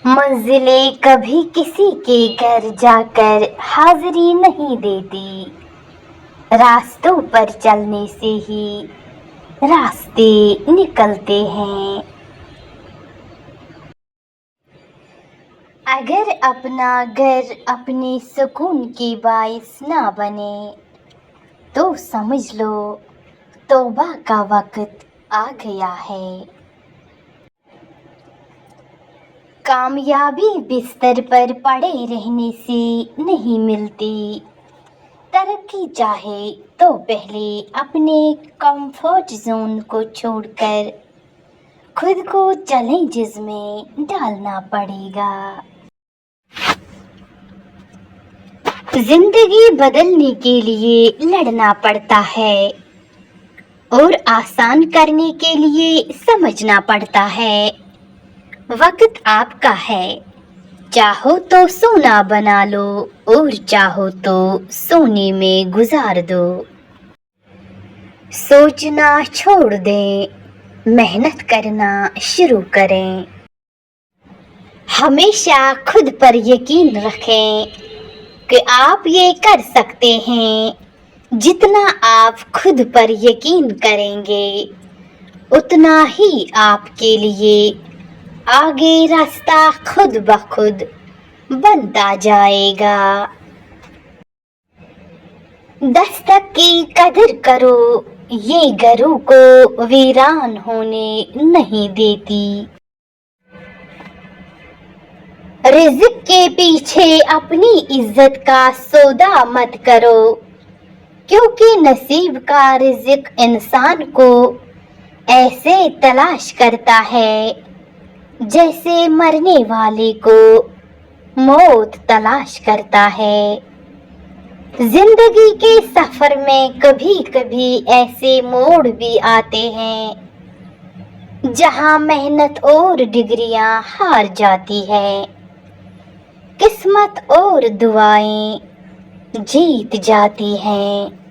منزلیں کبھی کسی کے گھر جا کر حاضری نہیں دیتی، راستوں پر چلنے سے ہی راستے نکلتے ہیں۔ اگر اپنا گھر اپنے سکون کی باعث نہ بنے تو سمجھ لو توبہ کا وقت آ گیا ہے۔ کامیابی بستر پر پڑے رہنے سے نہیں ملتی، ترقی چاہے تو پہلے اپنے کمفرٹ زون کو چھوڑ کر خود کو چیلنجز میں ڈالنا پڑے گا۔ زندگی بدلنے کے لیے لڑنا پڑتا ہے اور آسان کرنے کے لیے سمجھنا پڑتا ہے۔ وقت آپ کا ہے، چاہو تو سونا بنا لو اور چاہو تو سونے میں گزار دو۔ سوچنا چھوڑ دیں، محنت کرنا شروع کریں۔ ہمیشہ خود پر یقین رکھیں کہ آپ یہ کر سکتے ہیں۔ جتنا آپ خود پر یقین کریں گے اتنا ہی آپ کے لیے آگے راستہ خود بخود بنتا جائے گا۔ دستک کی قدر کرو، یہ گھروں کو ویران ہونے نہیں دیتی۔ رزق کے پیچھے اپنی عزت کا سودا مت کرو، کیونکہ نصیب کا رزق انسان کو ایسے تلاش کرتا ہے جیسے مرنے والے کو موت تلاش کرتا ہے۔ زندگی کے سفر میں کبھی کبھی ایسے موڑ بھی آتے ہیں جہاں محنت اور ڈگریاں ہار جاتی ہیں، قسمت اور دعائیں جیت جاتی ہیں۔